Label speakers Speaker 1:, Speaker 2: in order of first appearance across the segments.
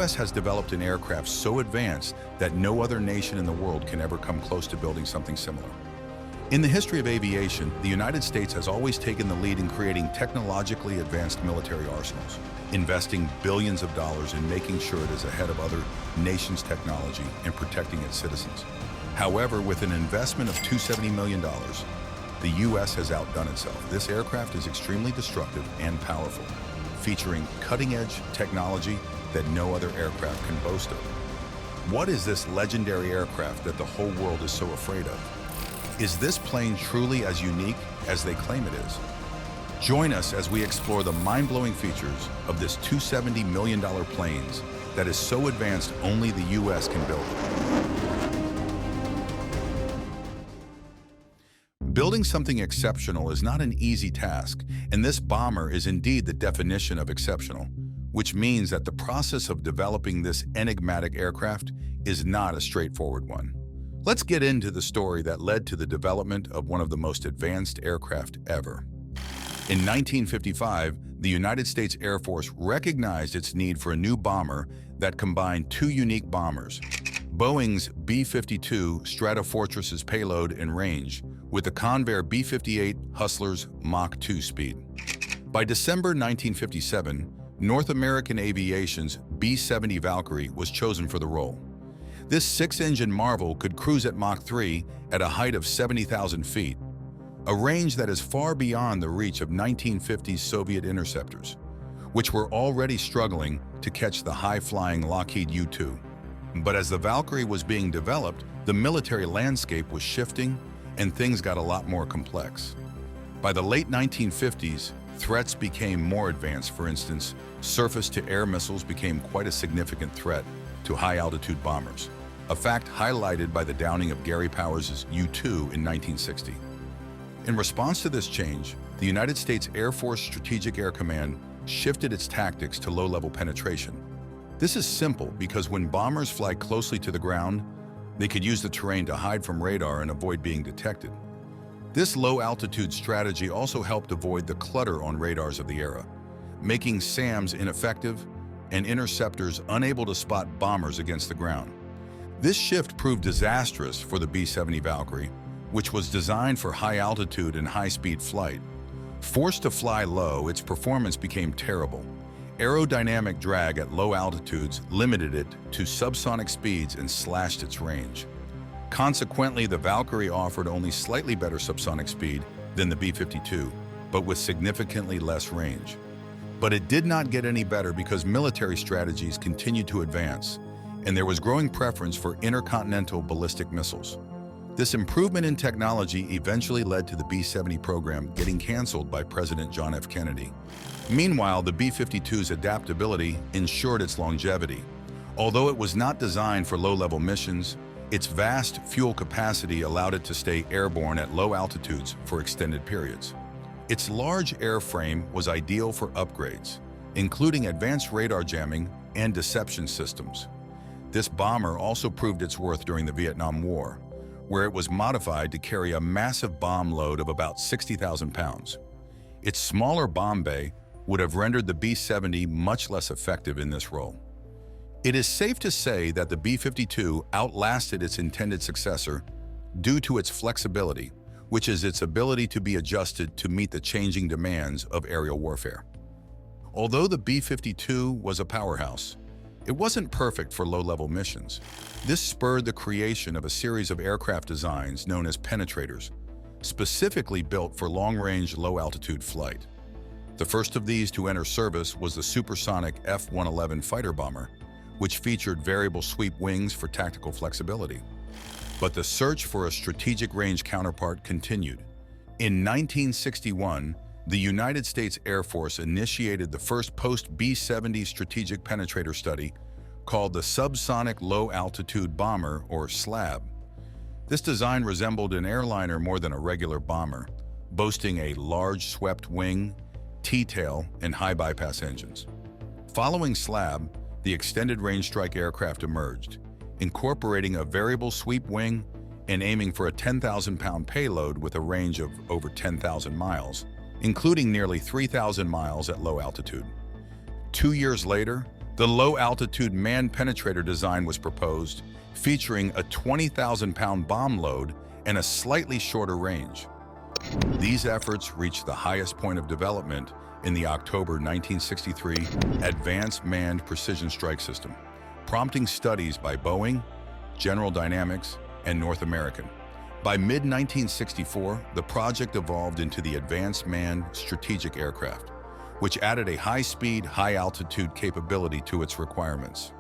Speaker 1: U.S. has developed an aircraft so advanced that no other nation in the world can ever come close to building something similar. In the history of aviation, the United States has always taken the lead in creating technologically advanced military arsenals, investing billions of dollars in making sure it is ahead of other nations' technology and protecting its citizens. However, with an investment of $270 million, the U.S. has outdone itself. This aircraft is extremely destructive and powerful, featuring cutting-edge technology that no other aircraft can boast of. What is this legendary aircraft that the whole world is so afraid of? Is this plane truly as unique as they claim it is? Join us as we explore the mind-blowing features of this $270 million plane that is so advanced only the U.S. can build it. Building something exceptional is not an easy task, and this bomber is indeed the definition of exceptional, which means that the process of developing this enigmatic aircraft is not a straightforward one. Let's get into the story that led to the development of one of the most advanced aircraft ever. In 1955, the United States Air Force recognized its need for a new bomber that combined two unique bombers: Boeing's B-52 Stratofortress's payload and range with the Convair B-58 Hustler's Mach 2 speed. By December 1957, North American Aviation's B-70 Valkyrie was chosen for the role. This six-engine marvel could cruise at Mach 3 at a height of 70,000 feet, a range that is far beyond the reach of 1950s Soviet interceptors, which were already struggling to catch the high-flying Lockheed U-2. But as the Valkyrie was being developed, the military landscape was shifting and things got a lot more complex. By the late 1950s, threats became more advanced. For instance, surface-to-air missiles became quite a significant threat to high-altitude bombers, a fact highlighted by the downing of Gary Powers' U-2 in 1960. In response to this change, the United States Air Force Strategic Air Command shifted its tactics to low-level penetration. This is simple because when bombers fly closely to the ground, they could use the terrain to hide from radar and avoid being detected. This low-altitude strategy also helped avoid the clutter on radars of the era, making SAMs ineffective and interceptors unable to spot bombers against the ground. This shift proved disastrous for the B-70 Valkyrie, which was designed for high-altitude and high-speed flight. Forced to fly low, its performance became terrible. Aerodynamic drag at low altitudes limited it to subsonic speeds and slashed its range. Consequently, the Valkyrie offered only slightly better subsonic speed than the B-52, but with significantly less range. But it did not get any better because military strategies continued to advance, and there was growing preference for intercontinental ballistic missiles. This improvement in technology eventually led to the B-70 program getting canceled by President John F. Kennedy. Meanwhile, the B-52's adaptability ensured its longevity. Although it was not designed for low-level missions, its vast fuel capacity allowed it to stay airborne at low altitudes for extended periods. Its large airframe was ideal for upgrades, including advanced radar jamming and deception systems. This bomber also proved its worth during the Vietnam War, where it was modified to carry a massive bomb load of about 60,000 pounds. Its smaller bomb bay would have rendered the B-70 much less effective in this role. It is safe to say that the B-52 outlasted its intended successor due to its flexibility, which is its ability to be adjusted to meet the changing demands of aerial warfare. Although the B-52 was a powerhouse, it wasn't perfect for low-level missions. This spurred the creation of a series of aircraft designs known as penetrators, specifically built for long-range, low-altitude flight. The first of these to enter service was the supersonic F-111 fighter bomber, which featured variable sweep wings for tactical flexibility. But the search for a strategic range counterpart continued. In 1961, the United States Air Force initiated the first post-B-70 strategic penetrator study called the Subsonic Low-Altitude Bomber, or SLAB. This design resembled an airliner more than a regular bomber, boasting a large swept wing, T-tail, and high bypass engines. Following SLAB, the extended range strike aircraft emerged, incorporating a variable sweep wing and aiming for a 10,000-pound payload with a range of over 10,000 miles, including nearly 3,000 miles at low altitude. 2 years later, The low-altitude manned penetrator design was proposed, featuring a 20,000-pound bomb load and a slightly shorter range. These efforts reached the highest point of development in the October 1963 Advanced Manned Precision Strike System, prompting studies by Boeing, General Dynamics, and North American. By mid-1964, the project evolved into the Advanced Manned Strategic Aircraft, which added a high-speed, high-altitude capability to its requirements.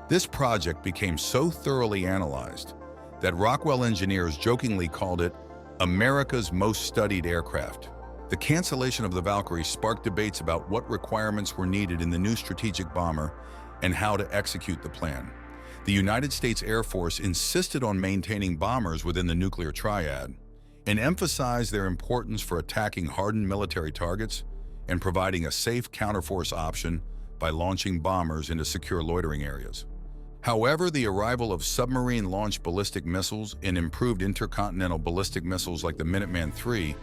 Speaker 1: This project became so thoroughly analyzed that Rockwell engineers jokingly called it America's most studied aircraft. The cancellation of the Valkyrie sparked debates about what requirements were needed in the new strategic bomber and how to execute the plan. The United States Air Force insisted on maintaining bombers within the nuclear triad and emphasized their importance for attacking hardened military targets and providing a safe counterforce option by launching bombers into secure loitering areas. However, the arrival of submarine-launched ballistic missiles and improved intercontinental ballistic missiles like the Minuteman III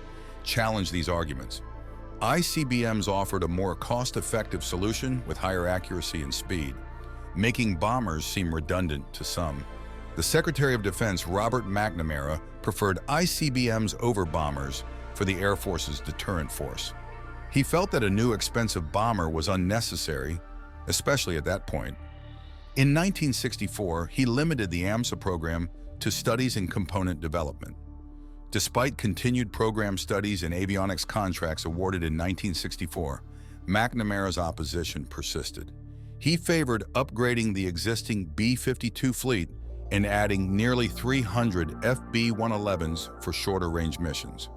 Speaker 1: challenged these arguments. ICBMs offered a more cost-effective solution with higher accuracy and speed, making bombers seem redundant to some. The Secretary of Defense, Robert McNamara, preferred ICBMs over bombers for the Air Force's deterrent force. He felt that a new expensive bomber was unnecessary, especially at that point. In 1964, he limited the AMSA program to studies in component development. Despite continued program studies and avionics contracts awarded in 1964, McNamara's opposition persisted. He favored upgrading the existing B-52 fleet and adding nearly 300 FB-111s for shorter-range missions.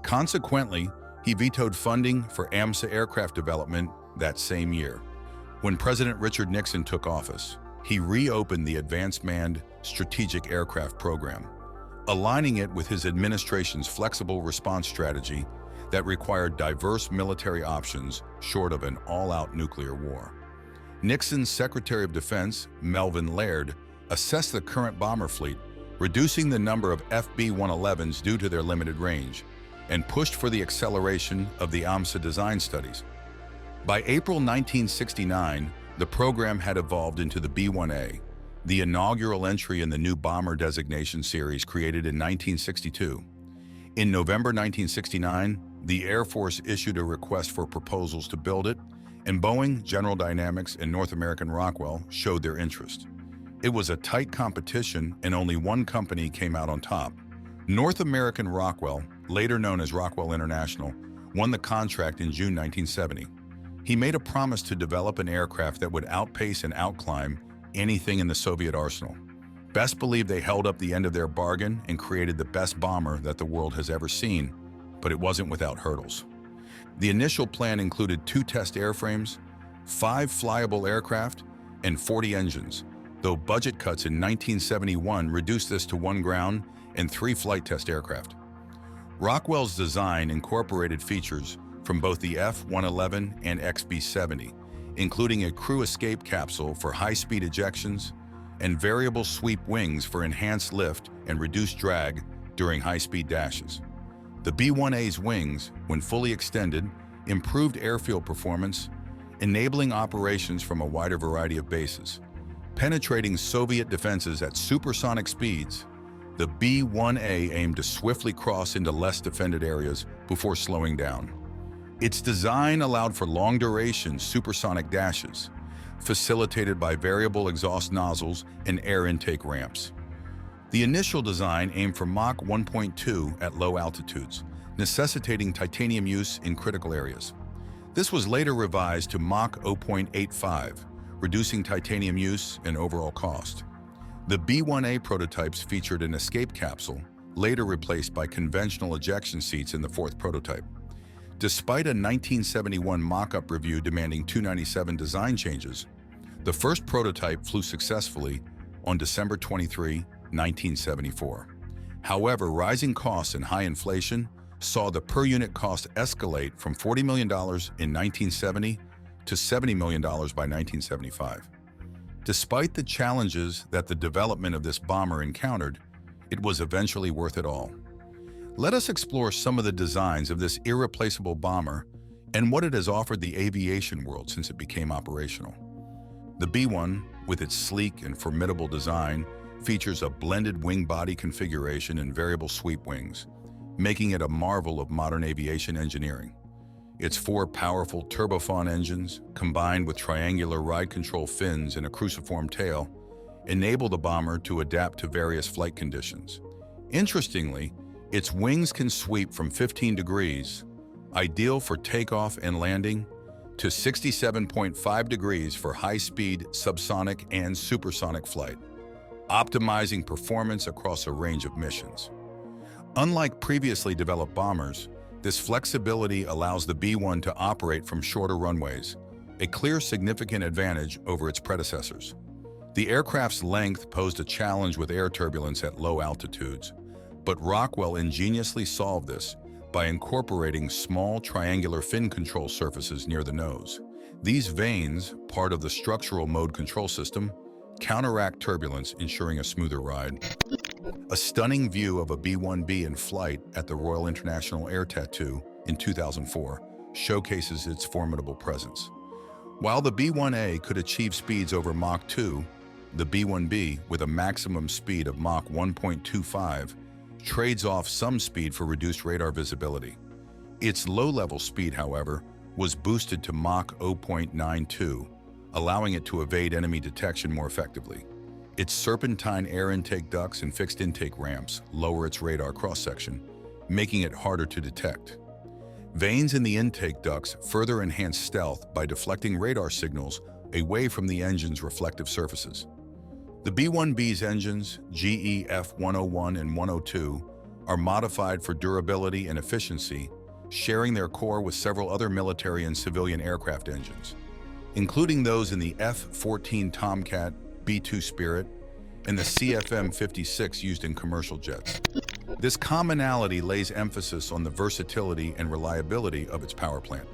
Speaker 1: Consequently, he vetoed funding for AMSA aircraft development that same year. When President Richard Nixon took office, he reopened the Advanced Manned Strategic Aircraft program, aligning it with his administration's flexible response strategy that required diverse military options short of an all-out nuclear war. Nixon's Secretary of Defense, Melvin Laird, assessed the current bomber fleet, reducing the number of FB-111s due to their limited range, and pushed for the acceleration of the AMSA design studies. By April 1969, the program had evolved into the B-1A, the inaugural entry in the new bomber designation series created in 1962. In November 1969, the Air Force issued a request for proposals to build it, and Boeing, General Dynamics, and North American Rockwell showed their interest. It was a tight competition, and only one company came out on top. North American Rockwell, later known as Rockwell International, won the contract in June 1970. He made a promise to develop an aircraft that would outpace and outclimb anything in the Soviet arsenal. Best believe they held up the end of their bargain and created the best bomber that the world has ever seen, but it wasn't without hurdles. The initial plan included 2 test airframes, 5 flyable aircraft, and 40 engines, though budget cuts in 1971 reduced this to 1 ground and 3 flight test aircraft. Rockwell's design incorporated features from both the F-111 and XB-70, including a crew escape capsule for high-speed ejections and variable sweep wings for enhanced lift and reduced drag during high-speed dashes. The B-1A's wings, when fully extended, improved airfield performance, enabling operations from a wider variety of bases. Penetrating Soviet defenses at supersonic speeds, the B-1A aimed to swiftly cross into less defended areas before slowing down. Its design allowed for long-duration supersonic dashes, facilitated by variable exhaust nozzles and air intake ramps. The initial design aimed for Mach 1.2 at low altitudes, necessitating titanium use in critical areas. This was later revised to Mach 0.85, reducing titanium use and overall cost. The B-1A prototypes featured an escape capsule, later replaced by conventional ejection seats in the 4th prototype. Despite a 1971 mock-up review demanding 297 design changes, the first prototype flew successfully on December 23, 1974. However, rising costs and high inflation saw the per-unit cost escalate from $40 million in 1970 to $70 million by 1975. Despite the challenges that the development of this bomber encountered, it was eventually worth it all. Let us explore some of the designs of this irreplaceable bomber and what it has offered the aviation world since it became operational. The B-1, with its sleek and formidable design, features a blended wing body configuration and variable sweep wings, making it a marvel of modern aviation engineering. Its four powerful turbofan engines, combined with triangular ride control fins and a cruciform tail, enable the bomber to adapt to various flight conditions. Interestingly, its wings can sweep from 15 degrees, ideal for takeoff and landing, to 67.5 degrees for high-speed subsonic and supersonic flight, optimizing performance across a range of missions. Unlike previously developed bombers, this flexibility allows the B-1 to operate from shorter runways, a clear significant advantage over its predecessors. The aircraft's length posed a challenge with air turbulence at low altitudes, but Rockwell ingeniously solved this by incorporating small triangular fin control surfaces near the nose. These vanes, part of the structural mode control system, counteract turbulence, ensuring a smoother ride. A stunning view of a B-1B in flight at the Royal International Air Tattoo in 2004 showcases its formidable presence. While the B-1A could achieve speeds over Mach 2, the B-1B, with a maximum speed of Mach 1.25, trades off some speed for reduced radar visibility. Its low-level speed, however, was boosted to Mach 0.92, allowing it to evade enemy detection more effectively. Its serpentine air intake ducts and fixed intake ramps lower its radar cross-section, making it harder to detect. Vanes in the intake ducts further enhance stealth by deflecting radar signals away from the engine's reflective surfaces. The B-1B's engines, GE F101 and 102, are modified for durability and efficiency, sharing their core with several other military and civilian aircraft engines, including those in the F-14 Tomcat, B-2 Spirit, and the CFM-56 used in commercial jets. This commonality lays emphasis on the versatility and reliability of its power plant.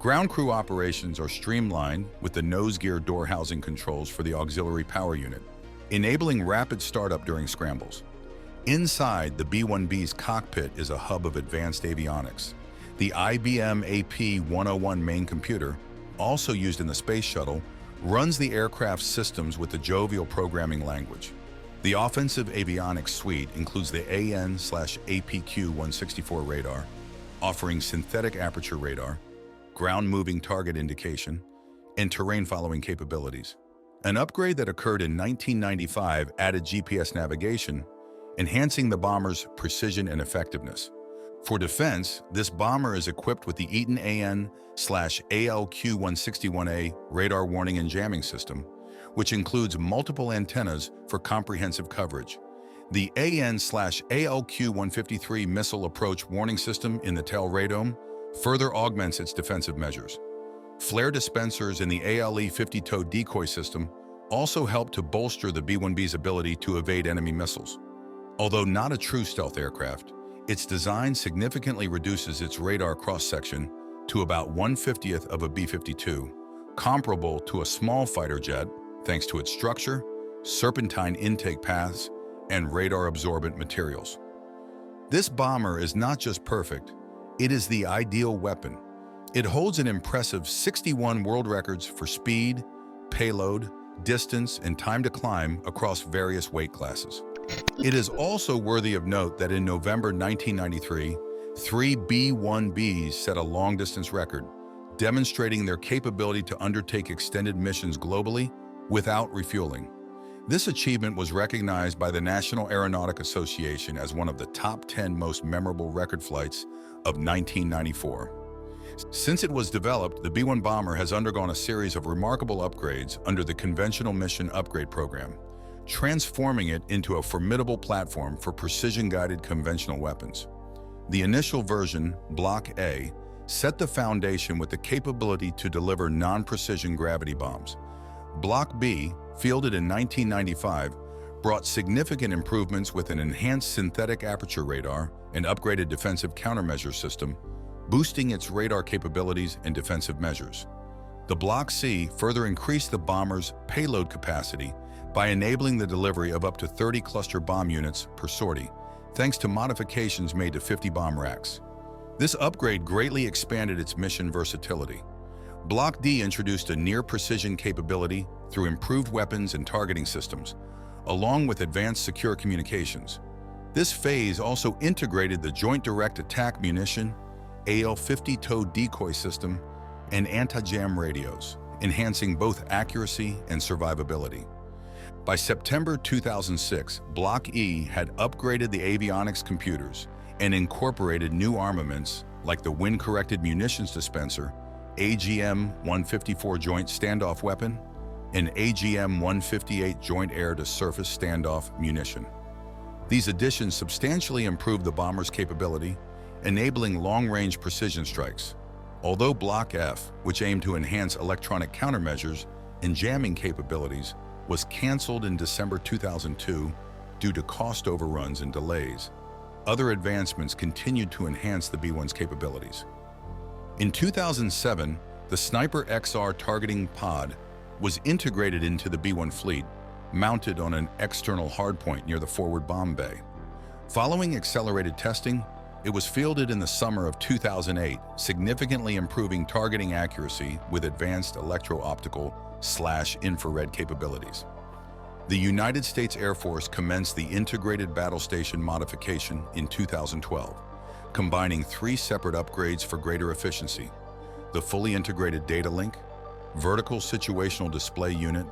Speaker 1: Ground crew operations are streamlined with the nose gear door housing controls for the auxiliary power unit, enabling rapid startup during scrambles. Inside, the B-1B's cockpit is a hub of advanced avionics. The IBM AP101 main computer, also used in the space shuttle, runs the aircraft's systems with the jovial programming language. The offensive avionics suite includes the AN/APQ-164 radar, offering synthetic aperture radar, ground-moving target indication, and terrain-following capabilities. An upgrade that occurred in 1995 added GPS navigation, enhancing the bomber's precision and effectiveness. For defense, this bomber is equipped with the Eaton AN/ALQ-161A radar warning and jamming system, which includes multiple antennas for comprehensive coverage. The AN/ALQ-153 missile approach warning system in the tail radome further augments its defensive measures. Flare dispensers in the ALE-50 decoy system also help to bolster the B-1B's ability to evade enemy missiles. Although not a true stealth aircraft, its design significantly reduces its radar cross-section to about 1/50th of a B-52, comparable to a small fighter jet thanks to its structure, serpentine intake paths, and radar-absorbent materials. This bomber is not just perfect, it is the ideal weapon. It holds an impressive 61 world records for speed, payload, distance, and time to climb across various weight classes. It is also worthy of note that in November 1993, 3 B-1Bs set a long-distance record, demonstrating their capability to undertake extended missions globally without refueling. This achievement was recognized by the National Aeronautic Association as one of the top 10 most memorable record flights of 1994. Since it was developed, the B-1 bomber has undergone a series of remarkable upgrades under the Conventional Mission Upgrade Program, transforming it into a formidable platform for precision-guided conventional weapons. The initial version, Block A, set the foundation with the capability to deliver non-precision gravity bombs. Block B, fielded in 1995, brought significant improvements with an enhanced synthetic aperture radar and upgraded defensive countermeasure system, boosting its radar capabilities and defensive measures. The Block C further increased the bomber's payload capacity by enabling the delivery of up to 30 cluster bomb units per sortie, thanks to modifications made to 50 bomb racks. This upgrade greatly expanded its mission versatility. Block D introduced a near-precision capability through improved weapons and targeting systems, along with advanced secure communications. This phase also integrated the Joint Direct Attack Munition, AL-50 tow decoy system, and anti-jam radios, enhancing both accuracy and survivability. By September 2006, Block E had upgraded the avionics computers and incorporated new armaments like the Wind-Corrected Munitions Dispenser, AGM-154 Joint Standoff Weapon, and AGM-158 Joint Air-to-Surface Standoff Munition. These additions substantially improved the bomber's capability, enabling long-range precision strikes. Although Block F, which aimed to enhance electronic countermeasures and jamming capabilities, was canceled in December 2002 due to cost overruns and delays, other advancements continued to enhance the B-1's capabilities. In 2007, the Sniper XR targeting pod was integrated into the B-1 fleet, mounted on an external hardpoint near the forward bomb bay. Following accelerated testing, it was fielded in the summer of 2008, significantly improving targeting accuracy with advanced electro-optical/infrared capabilities. The United States Air Force commenced the Integrated Battle Station modification in 2012, combining 3 separate upgrades for greater efficiency: the fully integrated data link, vertical situational display unit,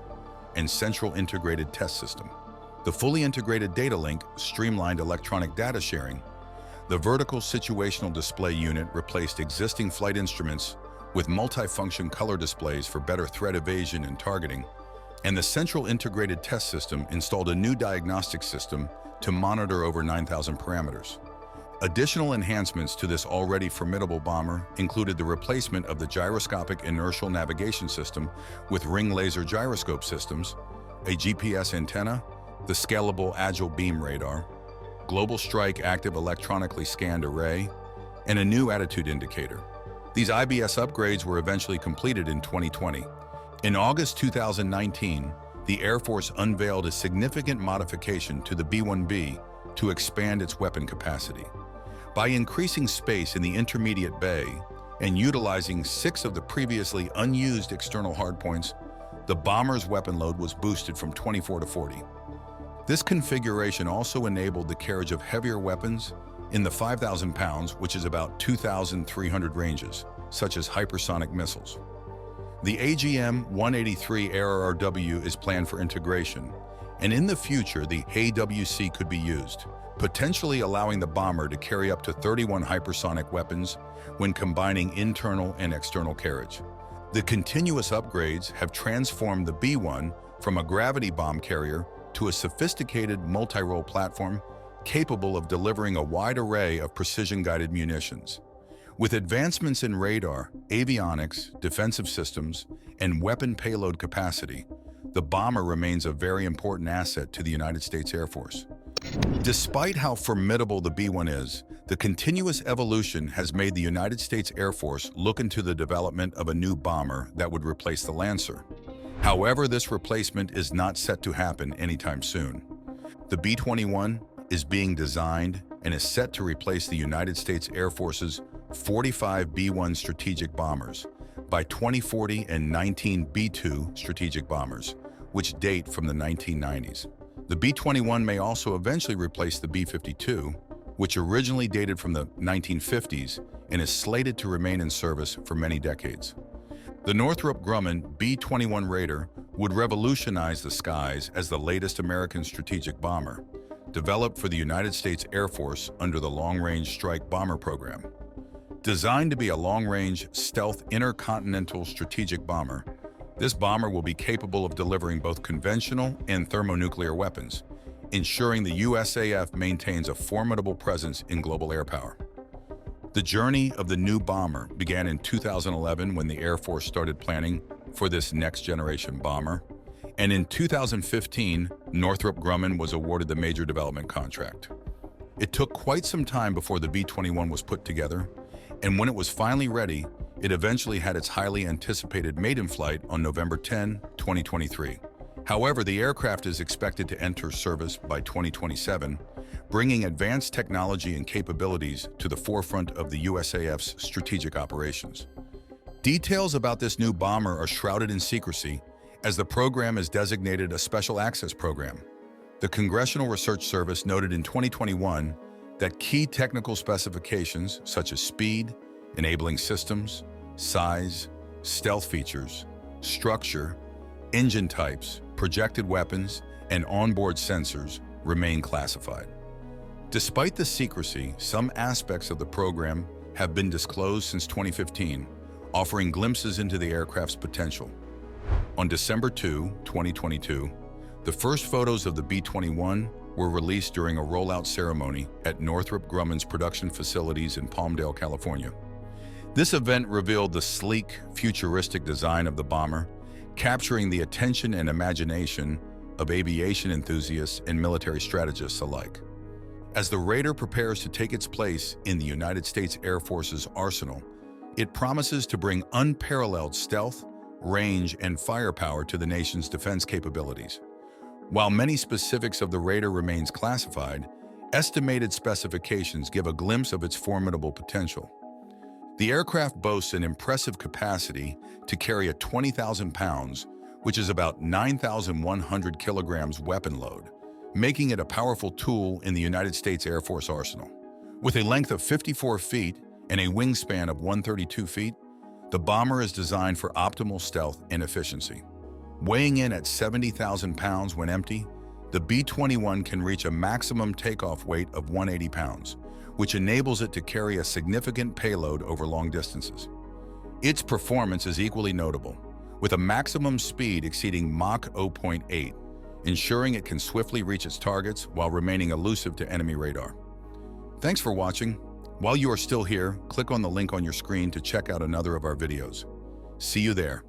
Speaker 1: and central integrated test system. The fully integrated data link streamlined electronic data sharing. The vertical situational display unit replaced existing flight instruments with multifunction color displays for better threat evasion and targeting, and the central integrated test system installed a new diagnostic system to monitor over 9,000 parameters. Additional enhancements to this already formidable bomber included the replacement of the gyroscopic inertial navigation system with ring laser gyroscope systems, a GPS antenna, the scalable agile beam radar, Global Strike active electronically scanned array, and a new attitude indicator. These IBS upgrades were eventually completed in 2020. In August 2019, the Air Force unveiled a significant modification to the B-1B to expand its weapon capacity. By increasing space in the intermediate bay and utilizing 6 of the previously unused external hardpoints, the bomber's weapon load was boosted from 24 to 40. This configuration also enabled the carriage of heavier weapons in the 5,000 pounds, which is about 2,300 ranges, such as hypersonic missiles. The AGM-183 ARRW is planned for integration, and in the future, the AWC could be used, potentially allowing the bomber to carry up to 31 hypersonic weapons when combining internal and external carriage. The continuous upgrades have transformed the B-1 from a gravity bomb carrier to a sophisticated multi-role platform capable of delivering a wide array of precision-guided munitions. With advancements in radar, avionics, defensive systems, and weapon payload capacity, the bomber remains a very important asset to the United States Air Force. Despite how formidable the B-1 is, the continuous evolution has made the United States Air Force look into the development of a new bomber that would replace the Lancer. However, this replacement is not set to happen anytime soon. The B-21 is being designed and is set to replace the United States Air Force's 45 B-1 strategic bombers by 2040 and 19 B-2 strategic bombers, which date from the 1990s. The B-21 may also eventually replace the B-52, which originally dated from the 1950s and is slated to remain in service for many decades. The Northrop Grumman B-21 Raider would revolutionize the skies as the latest American strategic bomber, developed for the United States Air Force under the Long Range Strike Bomber program. Designed to be a long-range, stealth intercontinental strategic bomber, this bomber will be capable of delivering both conventional and thermonuclear weapons, ensuring the USAF maintains a formidable presence in global air power. The journey of the new bomber began in 2011 when the Air Force started planning for this next-generation bomber, and in 2015, Northrop Grumman was awarded the major development contract. It took quite some time before the B-21 was put together, and when it was finally ready, it eventually had its highly anticipated maiden flight on November 10, 2023. However, the aircraft is expected to enter service by 2027, bringing advanced technology and capabilities to the forefront of the USAF's strategic operations. Details about this new bomber are shrouded in secrecy, as the program is designated a Special Access Program. The Congressional Research Service noted in 2021 that key technical specifications such as speed, enabling systems, size, stealth features, structure, engine types, projected weapons, and onboard sensors remain classified. Despite the secrecy, some aspects of the program have been disclosed since 2015, offering glimpses into the aircraft's potential. On December 2, 2022, the first photos of the B-21 were released during a rollout ceremony at Northrop Grumman's production facilities in Palmdale, California. This event revealed the sleek, futuristic design of the bomber, capturing the attention and imagination of aviation enthusiasts and military strategists alike. As the Raider prepares to take its place in the United States Air Force's arsenal, it promises to bring unparalleled stealth, range, and firepower to the nation's defense capabilities. While many specifics of the Raider remains classified, estimated specifications give a glimpse of its formidable potential. The aircraft boasts an impressive capacity to carry a 20,000 pounds, which is about 9,100 kilograms weapon load, making it a powerful tool in the United States Air Force arsenal. With a length of 54 feet and a wingspan of 132 feet, the bomber is designed for optimal stealth and efficiency. Weighing in at 70,000 pounds when empty, the B-21 can reach a maximum takeoff weight of 180 pounds, which enables it to carry a significant payload over long distances. Its performance is equally notable, with a maximum speed exceeding Mach 0.8, ensuring it can swiftly reach its targets while remaining elusive to enemy radar. Thanks for watching. While you are still here, click on the link on your screen to check out another of our videos. See you there.